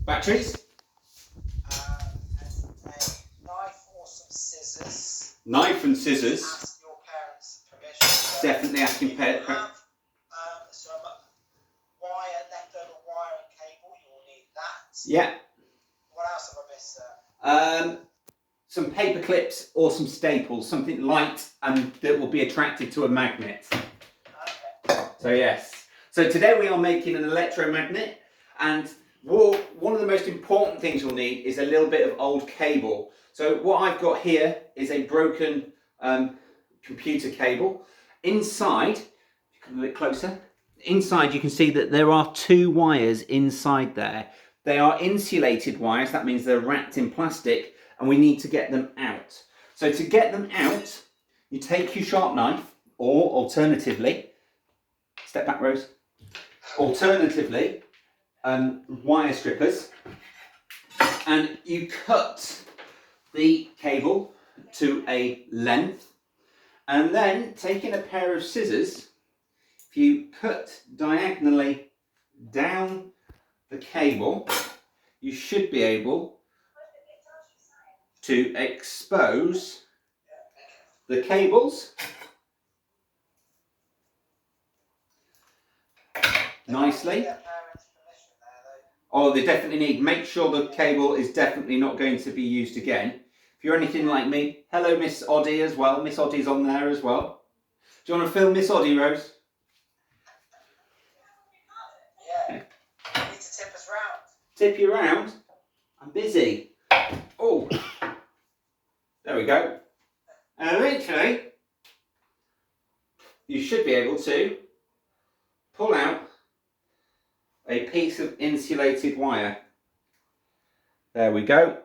batteries. And a knife or some scissors. Knife and scissors. Ask your parents' permission. Definitely asking parents. Have some wire, leftover wire and cable. You'll need that. Yeah. What else have I missed, sir? Some paper clips or some staples, something light and that will be attracted to a magnet. Okay. So yes. So today we are making an electromagnet, and one of the most important things you'll need is a little bit of old cable. So what I've got here is a broken computer cable. Inside, if you come a bit closer, inside you can see that there are two wires inside there. They are insulated wires, that means they're wrapped in plastic, and we need to get them out. So to get them out, you take your sharp knife, or alternatively, step back Rose, alternatively, wire strippers, and you cut the cable to a length, and then taking a pair of scissors, if you cut diagonally down the cable, you should be able to expose the cables nicely. Oh, they definitely need. Make sure the cable is definitely not going to be used again. If you're anything like me, hello Miss Oddie as well. Miss Oddie's on there as well. Do you want to film Miss Oddie, Rose? Yeah. You need to tip us round. Tip you round? I'm busy. Oh. There we go. And eventually, you should be able to pull out a piece of insulated wire. There we go.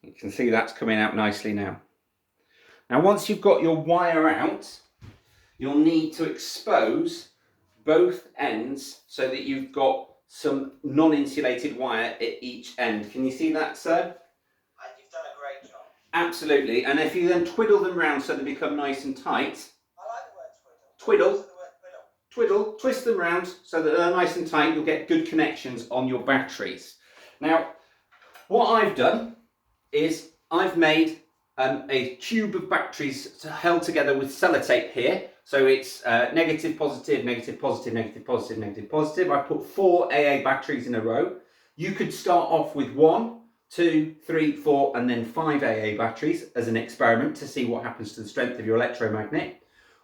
You can see that's coming out nicely now. Now once you've got your wire out, you'll need to expose both ends so that you've got some non-insulated wire at each end. Can you see that, sir? You've done a great job. Absolutely. And if you then twiddle them round so they become nice and tight. I like the word twiddle. Twiddle. Twiddle, twist them round so that they're nice and tight. You'll get good connections on your batteries. Now, what I've done is I've made a tube of batteries held together with sellotape here. So it's negative, positive, negative, positive, negative, positive, negative, positive. I put 4 AA batteries in a row. You could start off with 1, 2, 3, 4, and then 5 AA batteries as an experiment to see what happens to the strength of your electromagnet.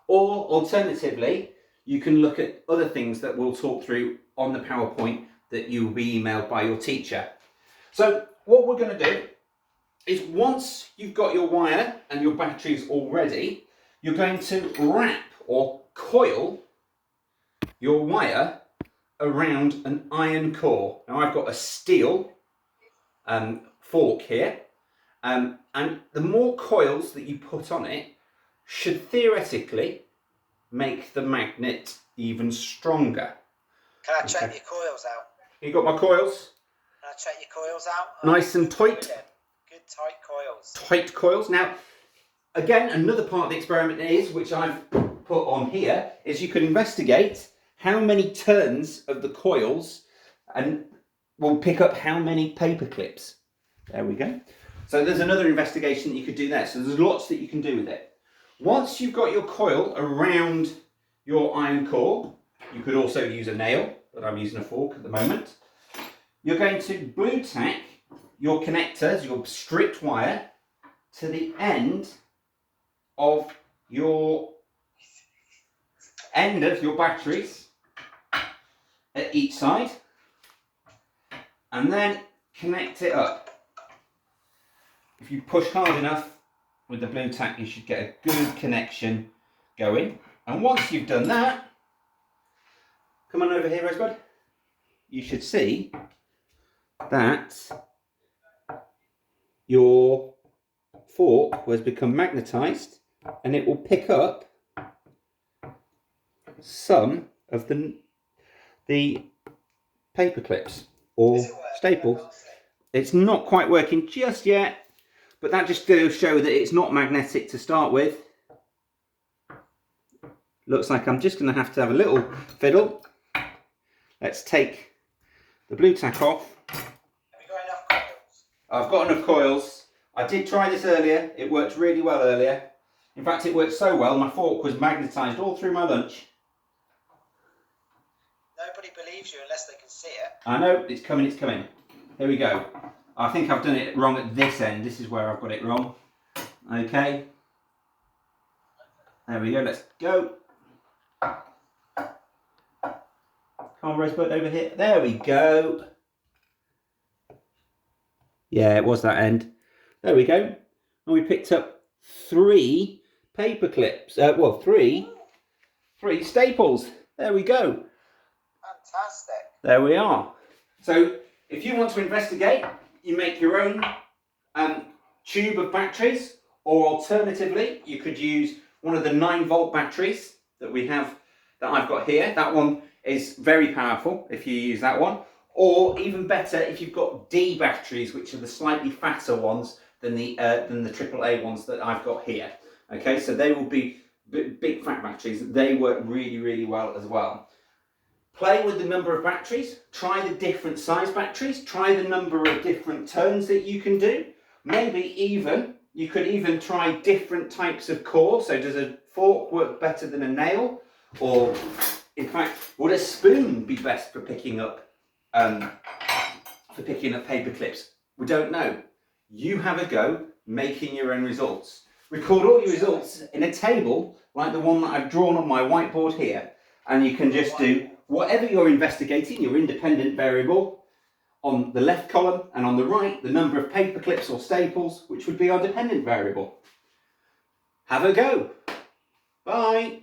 Or alternatively, you can look at other things that we'll talk through on the PowerPoint that you will be emailed by your teacher. So what we're going to do is once you've got your wire and your batteries all ready, you're going to wrap or coil your wire around an iron core. Now I've got a steel fork here, and the more coils that you put on it should theoretically make the magnet even stronger. Can I check your coils out? You got my coils? Can I check your coils out? Nice and tight. Good tight coils. Tight coils. Now, again, another part of the experiment is, which I've put on here, is you could investigate how many turns of the coils and we'll pick up how many paper clips. There we go. So there's another investigation that you could do there. So there's lots that you can do with it. Once you've got your coil around your iron core, you could also use a nail, but I'm using a fork at the moment. You're going to blue tack your connectors, your stripped wire, to the end of your batteries at each side, and then connect it up. If you push hard enough with the blue tack, you should get a good connection going. And once you've done that, come on over here, Rosebud. You should see that your fork has become magnetized, and it will pick up some of the paper clips or staples. It's not quite working just yet, but that just goes to show that it's not magnetic to start with. Looks like I'm just going to have a little fiddle. Let's take the blue tack off. Have you got enough coils? I've got enough coils. I did try this earlier. It worked really well earlier. In fact, it worked so well, my fork was magnetised all through my lunch. Nobody believes you unless they can see it. I know, it's coming, it's coming. Here we go. I think I've done it wrong at this end. This is where I've got it wrong. Okay. There we go, let's go. Come on, Rosebud, over here. There we go. Yeah, it was that end. There we go. And we picked up 3 paper clips. Well, three staples. There we go. Fantastic. There we are. So if you want to investigate, you make your own tube of batteries, or alternatively, you could use one of the 9-volt batteries that we have, that I've got here. That one is very powerful if you use that one. Or even better, if you've got D batteries, which are the slightly fatter ones than the AAA ones that I've got here. Okay, so they will be big fat batteries. They work really, really well as well. Play with the number of batteries, try the different size batteries, try the number of different turns that you can do. Maybe you could even try different types of core. So does a fork work better than a nail? Or in fact, would a spoon be best for picking up paper clips? We don't know. You have a go making your own results. Record all your results in a table like the one that I've drawn on my whiteboard here, and you can just do whatever you're investigating, your independent variable, on the left column, and on the right, the number of paper clips or staples, which would be our dependent variable. Have a go. Bye.